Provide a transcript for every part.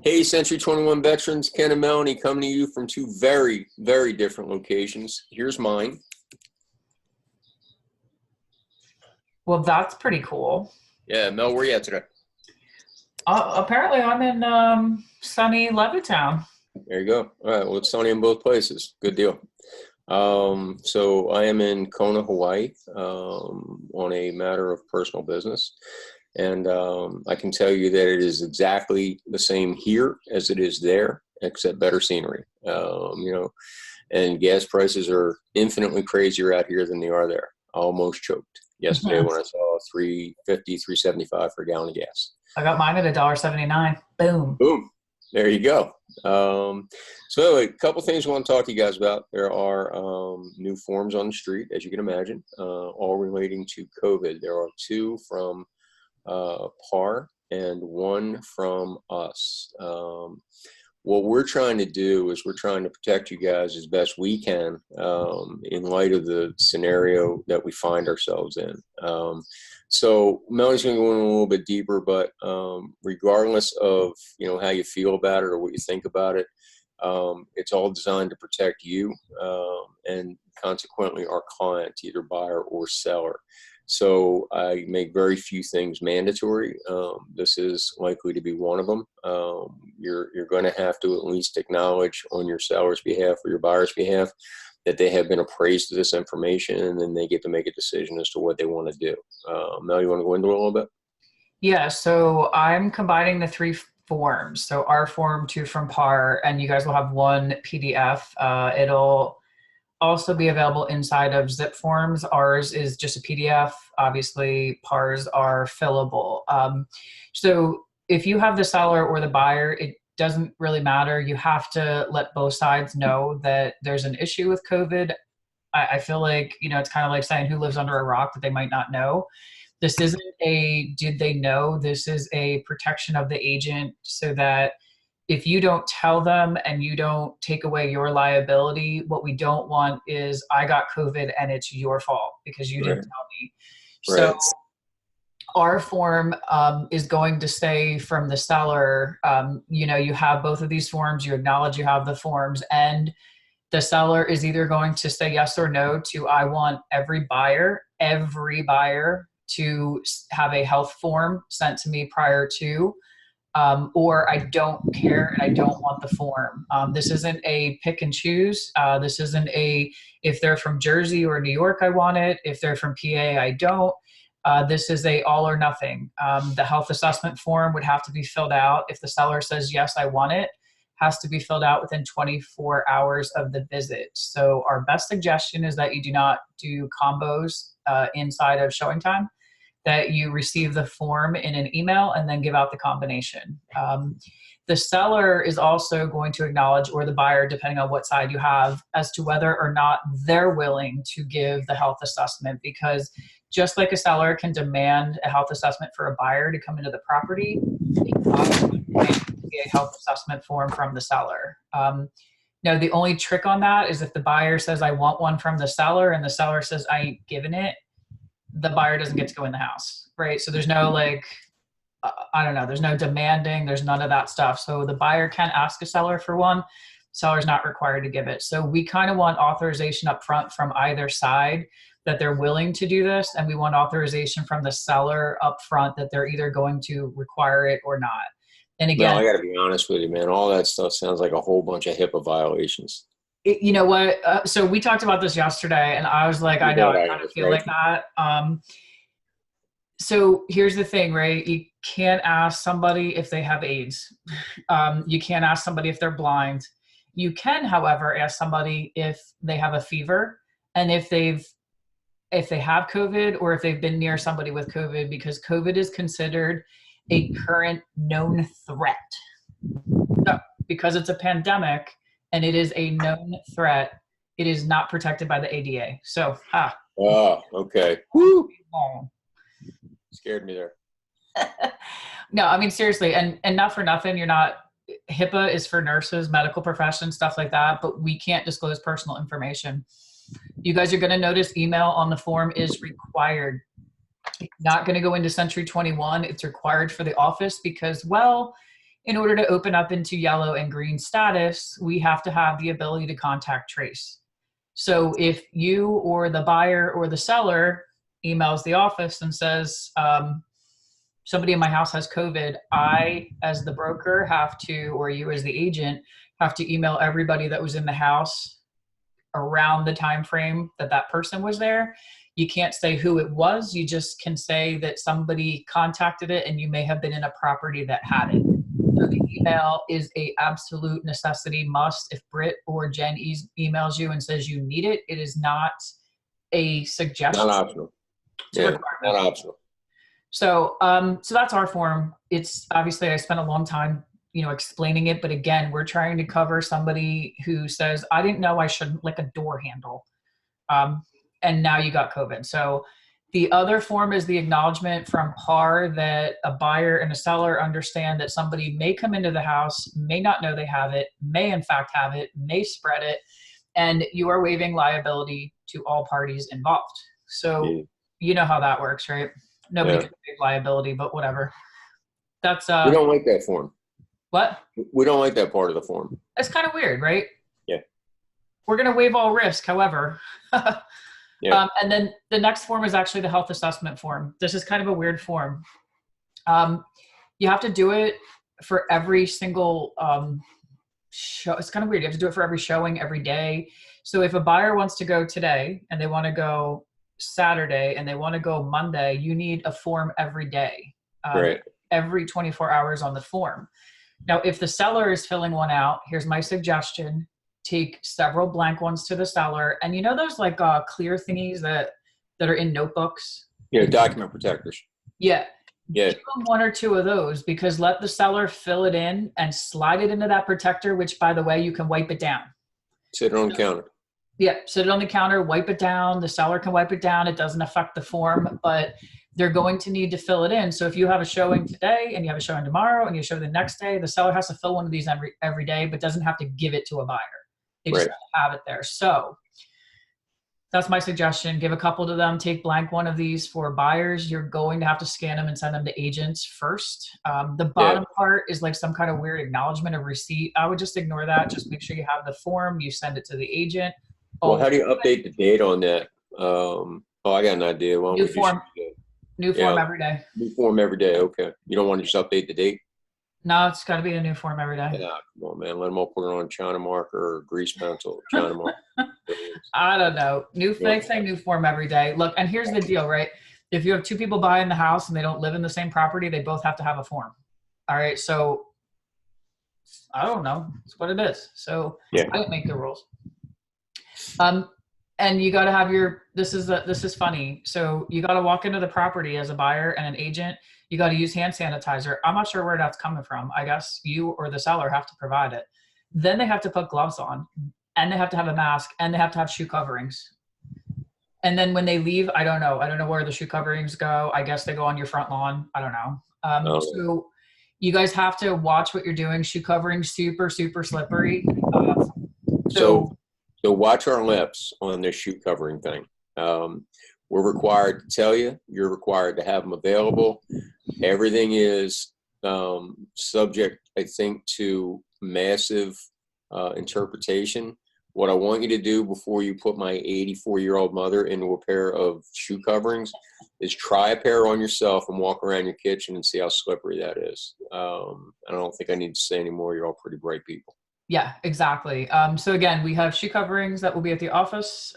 Hey, Century 21 veterans, Ken and Melanie coming to you from two very, very different locations. Here's mine. Well, that's pretty cool. Yeah, Mel, where you at today? Apparently, I'm in sunny Levittown. There you go. All right, well, it's sunny in both places. Good deal. So I am in Kona, Hawaii, on a matter of personal business. And I can tell you that it is exactly the same here as it is there, except better scenery. And gas prices are infinitely crazier out here than they are there. I almost choked yesterday when I saw 350, 375 for a gallon of gas. I got mine at $1.79. Boom. Boom. There you go. So anyway, a couple things I want to talk to you guys about. There are new forms on the street, as you can imagine, all relating to COVID. There are two from PAR and one from us. What we're trying to do is we're trying to protect you guys as best we can in light of the scenario that we find ourselves in. So Melanie's going to go in a little bit deeper, but regardless of how you feel about it or what you think about it, it's all designed to protect you and consequently our client, either buyer or seller. So I make very few things mandatory. This is likely to be one of them. You're going to have to at least acknowledge on your seller's behalf or your buyer's behalf that they have been appraised of this information, and then they get to make a decision as to what they want to do. Mel, you want to go into it a little bit? Yeah, so I'm combining the three forms. So our form, two from PAR, and you guys will have one PDF. It'll also be available inside of zip forms. Ours is just a PDF. Obviously, PARs are fillable. So if you have the seller or the buyer, it doesn't really matter. You have to let both sides know that there's an issue with COVID. I feel like, it's kind of like saying who lives under a rock that they might not know. This isn't a did they know? This is a protection of the agent so that if you don't tell them and you don't take away your liability, what we don't want is I got COVID and it's your fault because you didn't tell me. Right. So our form is going to say from the seller, you have both of these forms, you acknowledge you have the forms, and the seller is either going to say yes or no to I want every buyer to have a health form sent to me prior to, or I don't care and I don't want the form. This isn't a pick and choose. This isn't if they're from Jersey or New York, I want it. If they're from PA, I don't. This is a all or nothing. The health assessment form would have to be filled out. If the seller says, yes, I want it, has to be filled out within 24 hours of the visit. So our best suggestion is that you do not do combos inside of showing time, that you receive the form in an email and then give out the combination. The seller is also going to acknowledge, or the buyer, depending on what side you have, as to whether or not they're willing to give the health assessment, because just like a seller can demand a health assessment for a buyer to come into the property, a health assessment form from the seller. Now, the only trick on that is if the buyer says, I want one from the seller, and the seller says, I ain't giving it, the buyer doesn't get to go in the house, right? So there's no there's no demanding, there's none of that stuff. So the buyer can ask a seller for one, seller's not required to give it. So we kind of want authorization up front from either side that they're willing to do this, and we want authorization from the seller up front that they're either going to require it or not. And again, I got to be honest with you, man. All that stuff sounds like a whole bunch of HIPAA violations. You know what? So we talked about this yesterday, and I was like, I know, I kind of feel like that. So here's the thing, right? You can't ask somebody if they have AIDS. You can't ask somebody if they're blind. You can, however, ask somebody if they have a fever and if they have COVID or if they've been near somebody with COVID, because COVID is considered a current known threat. So because it's a pandemic and it is a known threat, it is not protected by the ADA. So, Oh, okay. Woo! Scared me there. No, I mean, seriously, and not for nothing, HIPAA is for nurses, medical professions, stuff like that, but we can't disclose personal information. You guys are going to notice email on the form is required. It's not going to go into Century 21. It's required for the office because, well, in order to open up into yellow and green status, we have to have the ability to contact trace. So if you or the buyer or the seller emails the office and says, somebody in my house has COVID, I, as the broker, have to, or you as the agent, have to email everybody that was in the house around the time frame that that person was there. You can't say who it was. You just can say that somebody contacted it and you may have been in a property that had it. So the email is a absolute necessity must. If Britt or Jen emails you and says you need it, it is not a suggestion. Not optional. Yeah, not optional. So, so that's our form. It's obviously, I spent a long time, explaining it, but again, we're trying to cover somebody who says, I didn't know I shouldn't lick a door handle. And now you got COVID. So the other form is the acknowledgement from PAR that a buyer and a seller understand that somebody may come into the house, may not know they have it, may in fact have it, may spread it, and you are waiving liability to all parties involved. So you know how that works, right? Nobody can waive liability, but whatever. That's we don't like that form. What? We don't like that part of the form. That's kind of weird, right? Yeah. We're going to waive all risk, however. Yeah. And then the next form is actually the health assessment form. This is kind of a weird form. You have to do it for every single show. It's kind of weird. You have to do it for every showing, every day. So if a buyer wants to go today and they want to go Saturday and they want to go Monday, you need a form every day, Right. every 24 hours on the form. Now, if the seller is filling one out, here's my suggestion. Take several blank ones to the seller. And you know those like clear thingies that are in notebooks? Yeah, document protectors. Yeah. Yeah. Give them one or two of those, because let the seller fill it in and slide it into that protector, which, by the way, you can wipe it down. Sit it on the counter. Yeah, sit it on the counter, wipe it down. The seller can wipe it down. It doesn't affect the form, but they're going to need to fill it in. So if you have a showing today and you have a showing tomorrow and you show the next day, the seller has to fill one of these every day, but doesn't have to give it to a buyer. They just have to have it there. So that's my suggestion. Give a couple to them. Take blank one of these for buyers. You're going to have to scan them and send them to agents first. The bottom part is like some kind of weird acknowledgement of receipt. I would just ignore that. Just make sure you have the form. You send it to the agent. Well, how do you update the date on that? I got an idea. New form. New form every day. New form every day. Okay. You don't want to just update the date? No, it's got to be a new form every day. Yeah, come on, man. Let them all put it on China marker or grease pencil. China marker. I don't know. They say new form every day. Look, and here's the deal, right? If you have two people buying the house and they don't live in the same property, they both have to have a form. All right. So I don't know. It's what it is. So I don't make the rules. And you got to have this is funny. So you got to walk into the property as a buyer and an agent. You got to use hand sanitizer. I'm not sure where that's coming from. I guess you or the seller have to provide it. Then they have to put gloves on, and they have to have a mask, and they have to have shoe coverings. And then when they leave, I don't know. I don't know where the shoe coverings go. I guess they go on your front lawn. I don't know. So you guys have to watch what you're doing. Shoe coverings, super, super slippery. So watch our lips on this shoe covering thing. We're required to tell you. You're required to have them available. Everything is subject, I think, to massive interpretation. What I want you to do before you put my 84-year-old mother into a pair of shoe coverings is try a pair on yourself and walk around your kitchen and see how slippery that is. I don't think I need to say anymore. You're all pretty bright people. Yeah, exactly. So again, we have shoe coverings that will be at the office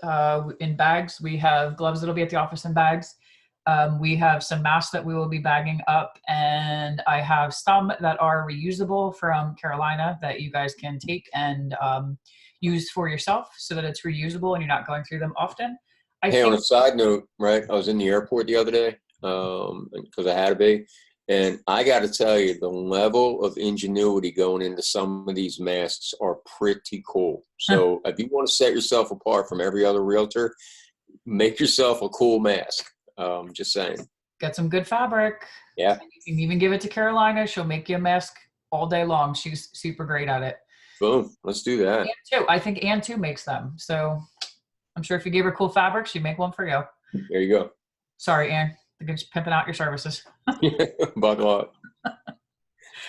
in bags. We have gloves that will be at the office in bags. We have some masks that we will be bagging up, and I have some that are reusable from Carolina that you guys can take and use for yourself so that it's reusable and you're not going through them often. On a side note, right, I was in the airport the other day because I had to be. And I got to tell you, the level of ingenuity going into some of these masks are pretty cool. So if you want to set yourself apart from every other realtor, make yourself a cool mask. Just saying. Get some good fabric. Yeah. You can even give it to Carolina. She'll make you a mask all day long. She's super great at it. Boom. Let's do that. I think Ann too makes them. So I'm sure if you gave her cool fabric, she'd make one for you. There you go. Sorry, Ann. Just pimping out your services. Buckle up.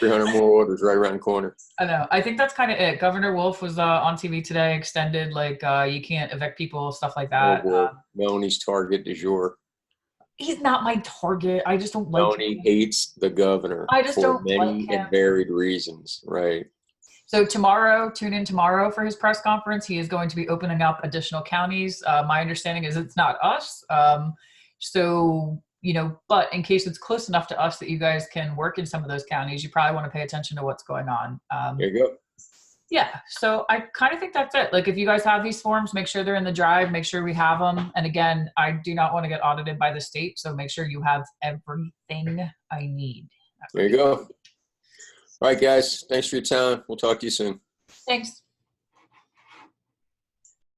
300 more orders right around the corner. I know. I think that's kind of it. Governor Wolf was on TV today, extended, like, you can't evict people, stuff like Oh that. boy, Melanie's target du jour. He's not my target. I just don't like Melanie him. hates the governor I just for don't like many him. and varied reasons, right? So tomorrow, tune in tomorrow for his press conference. He is going to be opening up additional counties. My understanding is it's not us. So, but in case it's close enough to us that you guys can work in some of those counties, you probably want to pay attention to what's going on. There you go. Yeah, so I kind of think that's it. Like, if you guys have these forms, make sure they're in the drive, make sure we have them. And again, I do not want to get audited by the state, so make sure you have everything I need. There you go. All right, guys. Thanks for your time. We'll talk to you soon. Thanks.